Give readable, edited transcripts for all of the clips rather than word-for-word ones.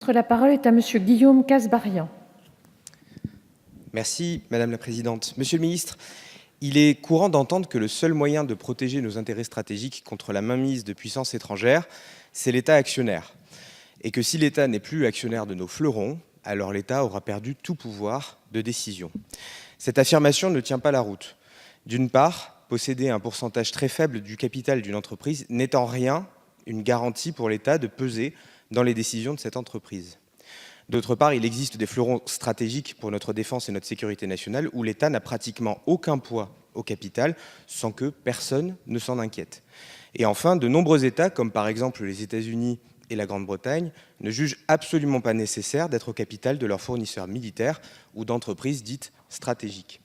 La parole est à Monsieur Guillaume Kasbarian. Merci Madame la Présidente. Monsieur le Ministre, il est courant d'entendre que le seul moyen de protéger nos intérêts stratégiques contre la mainmise de puissances étrangères, c'est l'État actionnaire. Et que si l'État n'est plus actionnaire de nos fleurons, alors l'État aura perdu tout pouvoir de décision. Cette affirmation ne tient pas la route. D'une part, posséder un pourcentage très faible du capital d'une entreprise n'est en rien une garantie pour l'État de peser dans les décisions de cette entreprise. D'autre part, il existe des fleurons stratégiques pour notre défense et notre sécurité nationale où l'État n'a pratiquement aucun poids au capital sans que personne ne s'en inquiète. Et enfin, de nombreux États, comme par exemple les États-Unis et la Grande-Bretagne, ne jugent absolument pas nécessaire d'être au capital de leurs fournisseurs militaires ou d'entreprises dites stratégiques.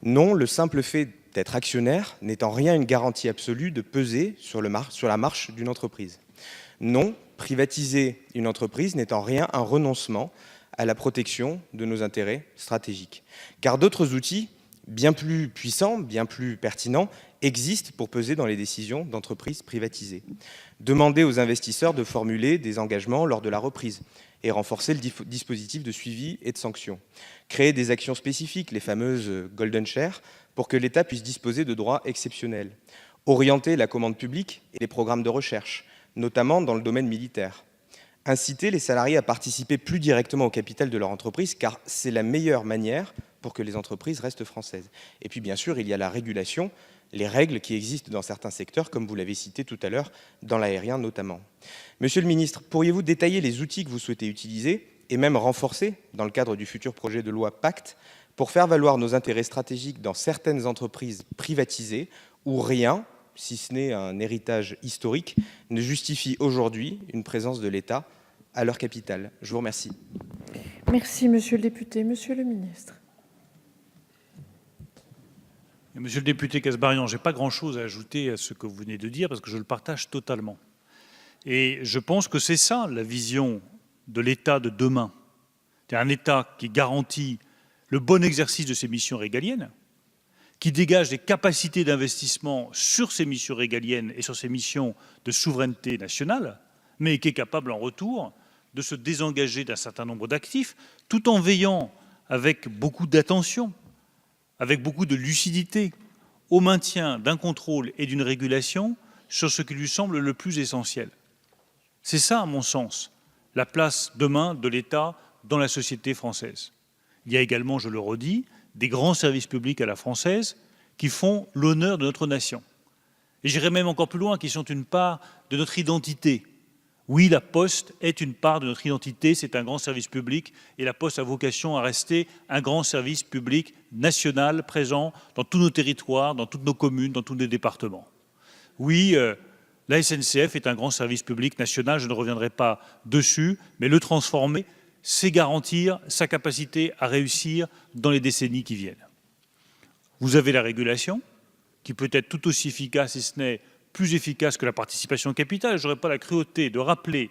Non, le simple fait d'être actionnaire n'est en rien une garantie absolue de peser sur la marche d'une entreprise. Non, privatiser une entreprise n'est en rien un renoncement à la protection de nos intérêts stratégiques. Car d'autres outils, bien plus puissants, bien plus pertinents, existent pour peser dans les décisions d'entreprises privatisées. Demander aux investisseurs de formuler des engagements lors de la reprise et renforcer le dispositif de suivi et de sanctions. Créer des actions spécifiques, les fameuses Golden Share, pour que l'État puisse disposer de droits exceptionnels. Orienter la commande publique et les programmes de recherche, notamment dans le domaine militaire. Inciter les salariés à participer plus directement au capital de leur entreprise, car c'est la meilleure manière pour que les entreprises restent françaises. Et puis bien sûr, il y a la régulation, les règles qui existent dans certains secteurs, comme vous l'avez cité tout à l'heure, dans l'aérien notamment. Monsieur le ministre, pourriez-vous détailler les outils que vous souhaitez utiliser, et même renforcer, dans le cadre du futur projet de loi Pacte, pour faire valoir nos intérêts stratégiques dans certaines entreprises privatisées, où rien, si ce n'est un héritage historique, ne justifie aujourd'hui une présence de l'État à leur capital. Je vous remercie. Merci, Monsieur le député. Monsieur le ministre. Monsieur le député Kasbarian, je n'ai pas grand-chose à ajouter à ce que vous venez de dire parce que je le partage totalement. Et je pense que c'est ça la vision de l'État de demain. C'est un État qui garantit le bon exercice de ses missions régaliennes, qui dégage des capacités d'investissement sur ses missions régaliennes et sur ses missions de souveraineté nationale, mais qui est capable en retour de se désengager d'un certain nombre d'actifs, tout en veillant avec beaucoup d'attention, avec beaucoup de lucidité, au maintien d'un contrôle et d'une régulation sur ce qui lui semble le plus essentiel. C'est ça, à mon sens, la place demain de l'État dans la société française. Il y a également, je le redis, des grands services publics à la française qui font l'honneur de notre nation. Et j'irai même encore plus loin, qui sont une part de notre identité. Oui, la Poste est une part de notre identité, c'est un grand service public et la Poste a vocation à rester un grand service public national présent dans tous nos territoires, dans toutes nos communes, dans tous nos départements. Oui, la SNCF est un grand service public national, je ne reviendrai pas dessus, mais le transformer, c'est garantir sa capacité à réussir dans les décennies qui viennent. Vous avez la régulation, qui peut être tout aussi efficace, si ce n'est plus efficace que la participation au capital. Je n'aurais pas la cruauté de rappeler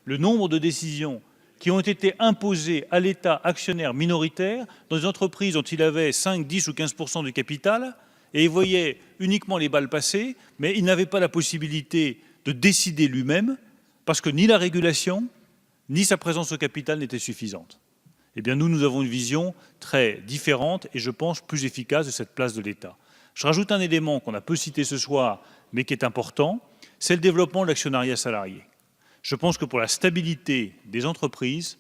le nombre de décisions qui ont été imposées à l'État actionnaire minoritaire dans des entreprises dont il avait 5, 10 ou 15% du capital, et il voyait uniquement les balles passer, mais il n'avait pas la possibilité de décider lui-même, parce que ni la régulation, ni sa présence au capital n'étaient suffisantes. Eh bien, nous avons une vision très différente et, je pense, plus efficace de cette place de l'État. Je rajoute un élément qu'on a peu cité ce soir, mais qui est important, c'est le développement de l'actionnariat salarié. Je pense que pour la stabilité des entreprises,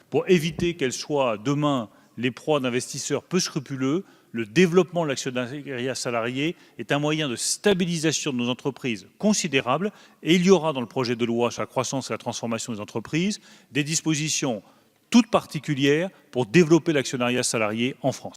pour éviter qu'elles soient demain les proies d'investisseurs peu scrupuleux, le développement de l'actionnariat salarié est un moyen de stabilisation de nos entreprises considérable et il y aura dans le projet de loi sur la croissance et la transformation des entreprises des dispositions toutes particulières pour développer l'actionnariat salarié en France.